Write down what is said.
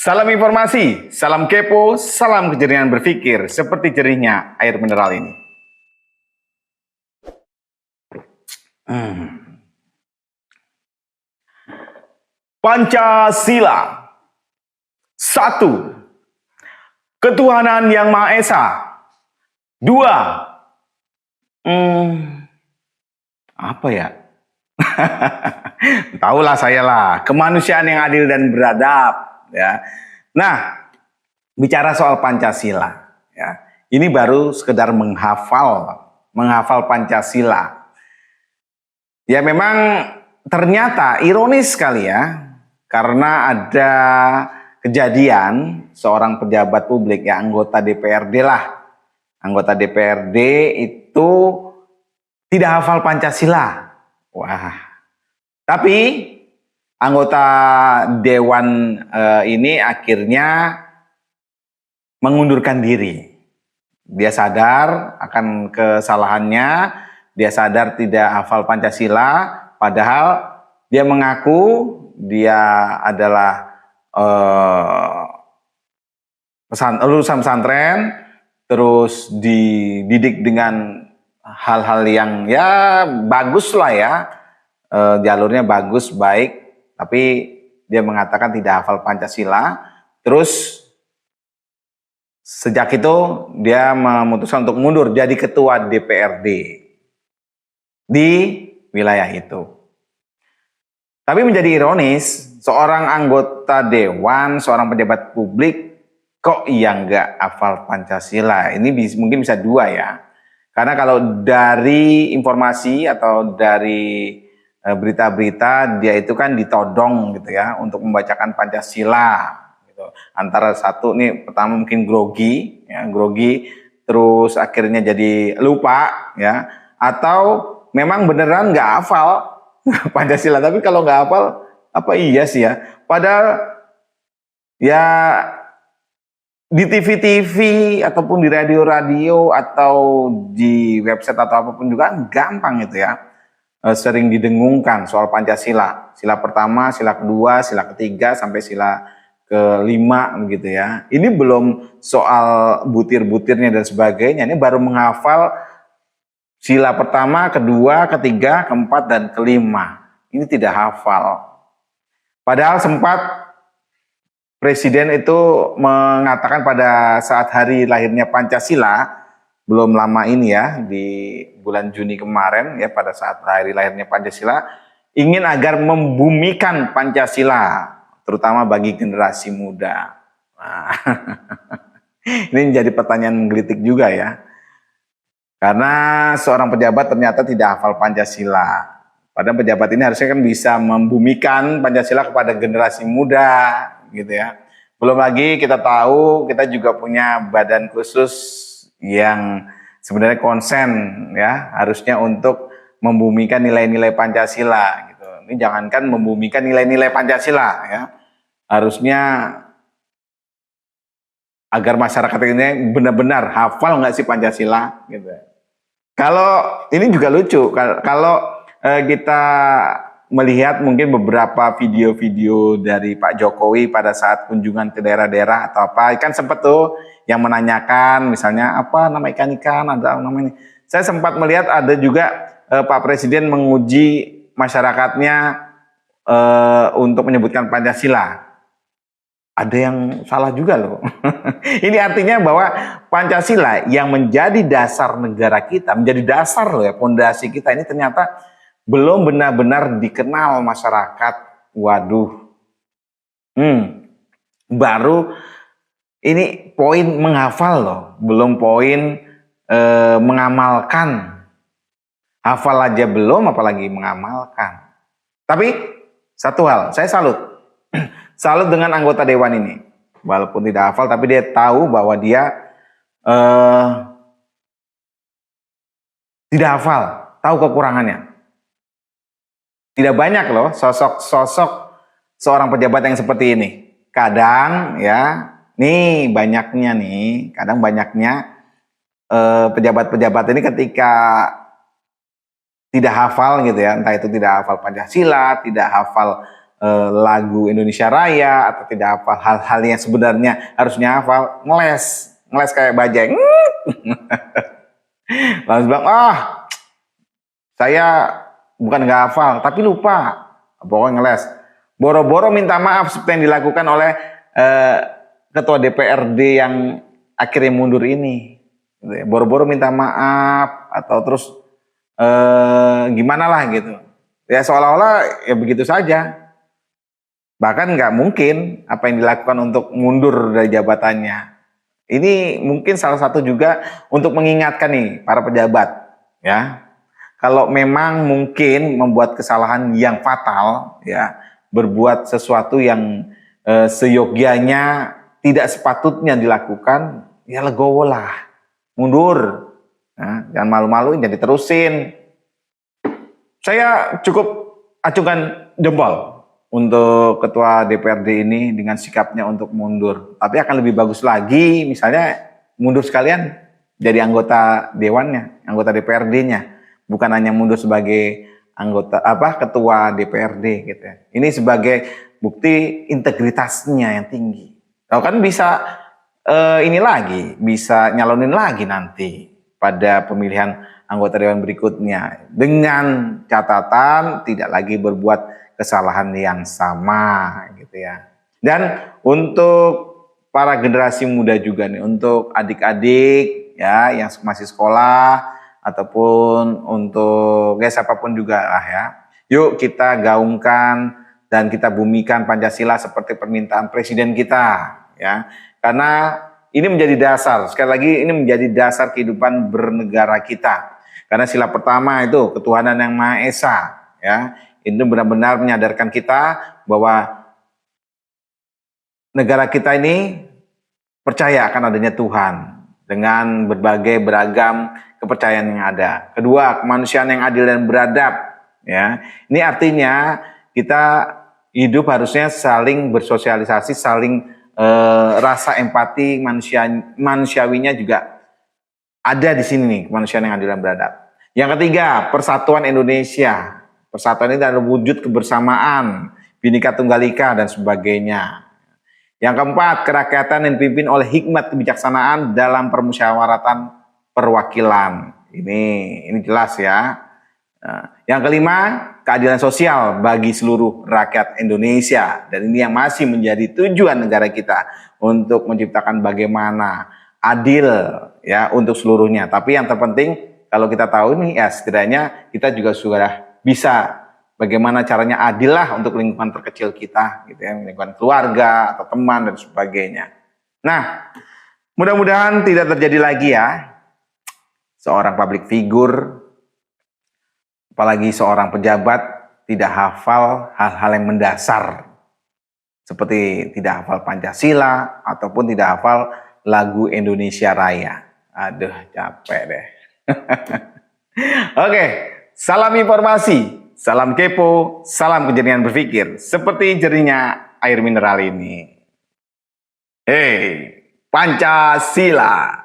Salam informasi, salam kepo, salam kejernyahan berpikir seperti jernihnya air mineral ini. Pancasila. 1. Ketuhanan yang Maha Esa. 2. Apa ya? Tahulah saya lah, kemanusiaan yang adil dan beradab. Ya. Nah, bicara soal Pancasila, ya, ini baru sekedar menghafal Pancasila. Ya memang ternyata ironis sekali ya, karena ada kejadian seorang pejabat publik ya, anggota DPRD lah, anggota DPRD itu tidak hafal Pancasila. Wah, tapi anggota dewan ini akhirnya mengundurkan diri. Dia sadar akan kesalahannya, dia sadar tidak hafal Pancasila, padahal dia mengaku dia adalah lulusan pesantren, terus dididik dengan hal-hal yang ya bagus lah ya, jalurnya bagus, baik. Tapi dia mengatakan tidak hafal Pancasila. Terus sejak itu dia memutuskan untuk mundur jadi ketua DPRD di wilayah itu. Tapi menjadi ironis, seorang anggota dewan, seorang pejabat publik kok yang nggak hafal Pancasila. Ini mungkin bisa dua ya. Karena kalau dari informasi atau dari berita-berita, dia itu kan ditodong gitu ya untuk membacakan Pancasila gitu. Antara satu nih, pertama mungkin grogi ya, grogi, terus akhirnya jadi lupa ya, atau memang beneran nggak hafal Pancasila. Tapi kalau nggak hafal, apa iya sih ya, padahal ya di TV-TV ataupun di radio-radio atau di website atau apapun juga gampang itu ya, sering didengungkan soal Pancasila. Sila pertama, sila kedua, sila ketiga, sampai sila kelima gitu ya. Ini belum soal butir-butirnya dan sebagainya. Ini baru menghafal sila pertama, kedua, ketiga, keempat, dan kelima. Ini tidak hafal. Padahal sempat Presiden itu mengatakan pada saat hari lahirnya Pancasila, belum lama ini ya, di bulan Juni kemarin ya, pada saat hari lahirnya Pancasila, ingin agar membumikan Pancasila, terutama bagi generasi muda. Nah, ini menjadi pertanyaan menggelitik juga ya, karena seorang pejabat ternyata tidak hafal Pancasila. Padahal pejabat ini harusnya kan bisa membumikan Pancasila kepada generasi muda gitu ya. Belum lagi kita tahu kita juga punya badan khusus yang sebenarnya konsen ya, harusnya untuk membumikan nilai-nilai Pancasila gitu. Ini jangankan membumikan nilai-nilai Pancasila ya, harusnya agar masyarakat ini benar-benar hafal nggak sih Pancasila gitu. Kalau ini juga lucu, kalau kita melihat mungkin beberapa video-video dari Pak Jokowi pada saat kunjungan ke daerah-daerah atau apa, kan sempat tuh yang menanyakan misalnya apa nama ikan-ikan, ada nama ini. Saya sempat melihat ada juga Pak Presiden menguji masyarakatnya untuk menyebutkan Pancasila. Ada yang salah juga loh. Ini artinya bahwa Pancasila yang menjadi dasar negara kita, menjadi dasar loh ya, fondasi kita ini ternyata belum benar-benar dikenal masyarakat. Waduh, baru ini poin menghafal loh, belum poin mengamalkan. Hafal aja belum, apalagi mengamalkan. Tapi satu hal, saya salut. Salut dengan anggota dewan ini. Walaupun tidak hafal, tapi dia tahu bahwa dia tidak hafal, tahu kekurangannya. Tidak banyak loh sosok-sosok seorang pejabat yang seperti ini. Kadang ya, nih banyaknya nih, kadang banyaknya pejabat-pejabat ini ketika tidak hafal gitu ya, entah itu tidak hafal Pancasila, tidak hafal lagu Indonesia Raya atau tidak hafal hal-hal yang sebenarnya harusnya hafal, ngeles kayak bajeng. Langsung bilang, saya bukan nggak hafal, tapi lupa. Pokoknya ngeles. Boro-boro minta maaf seperti yang dilakukan oleh ketua DPRD yang akhirnya mundur ini. Boro-boro minta maaf atau terus gimana lah gitu. Ya seolah-olah ya begitu saja. Bahkan nggak mungkin apa yang dilakukan untuk mundur dari jabatannya. Ini mungkin salah satu juga untuk mengingatkan nih para pejabat, ya. Kalau memang mungkin membuat kesalahan yang fatal, ya, berbuat sesuatu yang seyogyanya tidak sepatutnya dilakukan, ya legowo lah, mundur, ya, jangan malu-malu, jadi terusin. Saya cukup acungkan jempol untuk ketua DPRD ini dengan sikapnya untuk mundur. Tapi akan lebih bagus lagi misalnya mundur sekalian jadi anggota dewannya, anggota DPRD-nya. Bukan hanya mundur sebagai anggota ketua DPRD gitu ya. Ini sebagai bukti integritasnya yang tinggi. Kalau kan bisa ini lagi, bisa nyalonin lagi nanti pada pemilihan anggota dewan berikutnya dengan catatan tidak lagi berbuat kesalahan yang sama gitu ya. Dan untuk para generasi muda juga nih, untuk adik-adik ya yang masih sekolah ataupun untuk ya siapapun juga lah ya. Yuk kita gaungkan dan kita bumikan Pancasila seperti permintaan presiden kita ya. Karena ini menjadi dasar, sekali lagi ini menjadi dasar kehidupan bernegara kita. Karena sila pertama itu ketuhanan yang Maha Esa ya. Itu benar-benar menyadarkan kita bahwa negara kita ini percaya akan adanya Tuhan dengan berbagai beragam kepercayaan yang ada. Kedua, kemanusiaan yang adil dan beradab. Ya, ini artinya kita hidup harusnya saling bersosialisasi, saling rasa empati manusiawinya juga ada di sini nih, kemanusiaan yang adil dan beradab. Yang ketiga, persatuan Indonesia. Persatuan ini adalah wujud kebersamaan, Bhinneka Tunggal Ika dan sebagainya. Yang keempat, kerakyatan yang dipimpin oleh hikmat kebijaksanaan dalam permusyawaratan perwakilan. Ini jelas ya. Yang kelima, keadilan sosial bagi seluruh rakyat Indonesia. Dan ini yang masih menjadi tujuan negara kita untuk menciptakan bagaimana adil ya untuk seluruhnya. Tapi yang terpenting kalau kita tahu ini ya setidaknya kita juga sudah bisa bagaimana caranya adil lah untuk lingkungan terkecil kita, gitu ya, lingkungan keluarga atau teman dan sebagainya. Nah, mudah-mudahan tidak terjadi lagi ya seorang public figure, apalagi seorang pejabat tidak hafal hal-hal yang mendasar seperti tidak hafal Pancasila ataupun tidak hafal lagu Indonesia Raya. Aduh, capek deh. Oke, salam informasi. Salam kepo, salam kejernihan berpikir, seperti jernihnya air mineral ini. Hey, Pancasila.